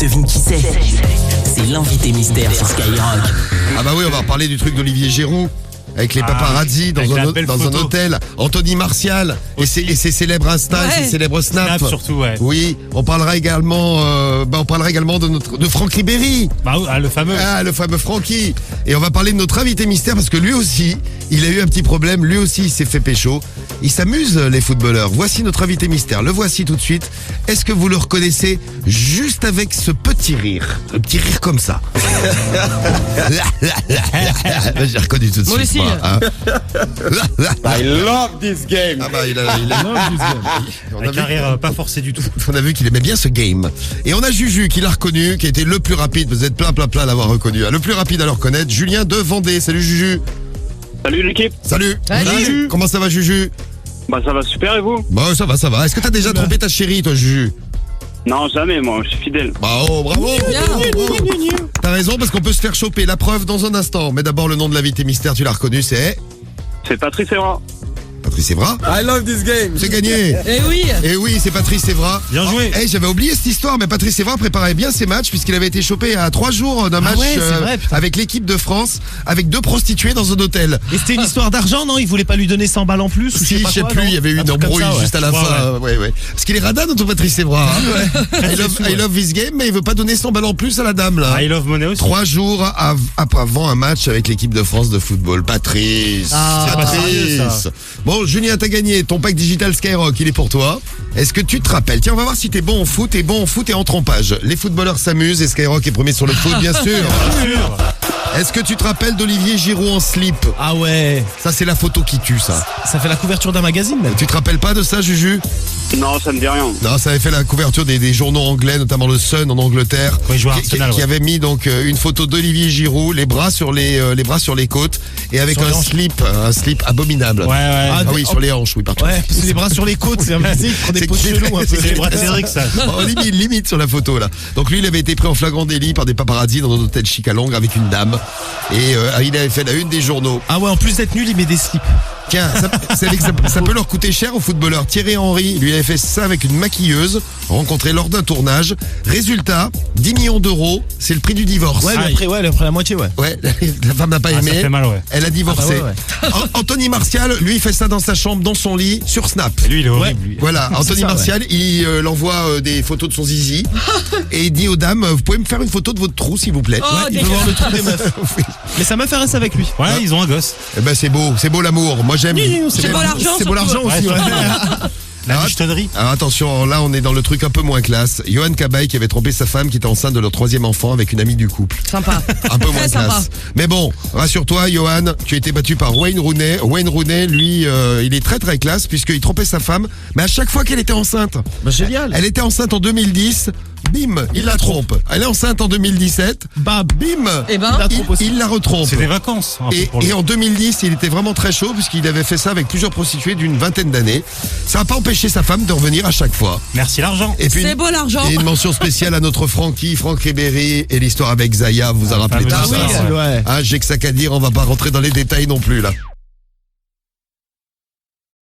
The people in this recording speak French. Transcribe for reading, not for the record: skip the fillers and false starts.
devine qui c'est? C'est l'invité mystère sur Skyrock. Ah bah oui, on va reparler du truc d'Olivier Giroud. Avec les paparazzi dans un hôtel. Anthony Martial et ses célèbres Insta, ses célèbres Snap. Snap surtout, ouais. Oui, on parlera également de Franck Ribéry. Le fameux. Ah, le fameux Francky. Et on va parler de notre invité mystère parce que lui aussi, il a eu un petit problème. Lui aussi, il s'est fait pécho. Il s'amuse, les footballeurs. Voici notre invité mystère. Le voici tout de suite. Est-ce que vous le reconnaissez juste avec ce petit rire? Un petit rire comme ça. J'ai reconnu tout de suite. Moi aussi. Hein. I love this game. Ah bah, il a on a Avec vu- un rire pas forcé du tout. On a vu qu'il aimait bien ce game. Et on a Juju qui l'a reconnu, qui a été le plus rapide. Vous êtes plein à l'avoir reconnu. Le plus rapide à le reconnaître, Julien de Vendée. Salut Juju. Salut l'équipe. Salut. Salut. Juju. Comment ça va Juju? Bah ça va super et vous? Bah ça va. Est-ce que t'as déjà trompé ta chérie toi Juju? Non jamais, moi je suis fidèle. Bravo. T'as raison parce qu'on peut se faire choper. La preuve dans un instant. Mais d'abord le nom de l'invité mystère, tu l'as reconnu, c'est C'est Patrice Evra. Patrice Evra. I love this game. C'est gagné. Eh oui. Et oui, c'est Patrice Evra. Bien joué. J'avais oublié cette histoire, mais Patrice Evra préparait bien ses matchs puisqu'il avait été chopé à 3 jours d'un match ouais, c'est vrai, putain. avec l'équipe de France, avec 2 prostituées dans un hôtel. Et c'était une histoire d'argent, non? Il voulait pas lui donner 100 balles en plus ou Si, je sais quoi, plus, non il y avait eu Un une truc comme embrouille ça, ouais. juste à la fin. Ouais. Parce qu'il est radin, notre Patrice Evra. Hein. I love this game, mais il veut pas donner 100 balles en plus à la dame, là. I love money aussi. 3 jours avant un match avec l'équipe de France de football. Patrice. Ah, c'est pas sérieux, ça. Bon, Julien, t'as gagné. Ton pack digital Skyrock, il est pour toi. Est-ce que tu te rappelles? Tiens, on va voir si t'es bon en foot et en trompage. Les footballeurs s'amusent et Skyrock est premier sur le foot, bien sûr. Est-ce que tu te rappelles d'Olivier Giroud en slip? Ah ouais, Ça, c'est la photo qui tue, ça. ça fait la couverture d'un magazine même. Tu te rappelles pas de ça, Juju? Non, ça me dit rien. Non, ça avait fait la couverture des journaux anglais, notamment le Sun en Angleterre, Quand il jouait à qui Arsenal, ouais. avait mis donc une photo d'Olivier Giroud, les bras sur les côtes et avec Sur les un hanches. slip abominable. Ouais. Ah oui, sur les hanches, oui, partout. Ouais, parce que les bras sur les côtes, c'est un magazine qui prend des C'est poses que- chelous un peu. C'est les bras de Cédric, ça. Oh, limite sur la photo là. Donc lui, il avait été pris en flagrant délit par des paparazzi dans un hôtel chic à Londres avec une dame et il avait fait la une des journaux. Ah ouais, en plus d'être nul, il met des slips. Tiens, ça peut leur coûter cher aux footballeurs. Thierry Henry, lui, avait fait ça avec une maquilleuse rencontrée lors d'un tournage. Résultat, 10 millions d'euros, c'est le prix du divorce. Ouais, mais après la moitié, ouais. Ouais, la femme n'a pas Ah, aimé. ça fait mal, ouais. Elle a divorcé. Ah bah Anthony Martial, lui, il fait ça dans sa chambre, dans son lit, sur Snap. Et lui, il est horrible. lui. Voilà, Anthony ça, Martial, il envoie des photos de son zizi et il dit aux dames, vous pouvez me faire une photo de votre trou, s'il vous plaît. Oh, Il veut voir le trou des meufs. Mais sa meuf elle reste avec lui. Ouais, ils ont un gosse. Eh ben c'est beau l'amour. Moi j'aime. C'est beau l'argent, C'est beau surtout. l'argent aussi. Ouais, Ouais. La Ah, michetonnerie. Alors attention, là on est dans le truc un peu moins classe. Johan Cabaye qui avait trompé sa femme qui était enceinte de leur 3e enfant avec une amie du couple. Sympa. Un peu moins Très sympa. classe. Mais bon, rassure-toi, Johan, tu as été battu par Wayne Rooney. Wayne Rooney, lui, il est très très classe puisqu'il trompait sa femme, mais à chaque fois qu'elle était enceinte. Bah génial. Elle était enceinte en 2010, bim, il la trompe. Elle est enceinte en 2017, Bah bim, Eh ben, il la retrompe. C'est des vacances. un peu pour lui. Et en 2010, il était vraiment très chaud puisqu'il avait fait ça avec plusieurs prostituées d'une vingtaine d'années. Ça n'a pas empêché sa femme de revenir à chaque fois. Merci l'argent. Et puis C'est beau l'argent. et une mention spéciale à notre Franck Ribéry et l'histoire avec Zaya, vous vous en rappelez fameux tout histoire, ça. ouais. J'ai que ça qu'à dire, on va pas rentrer dans les détails non plus là.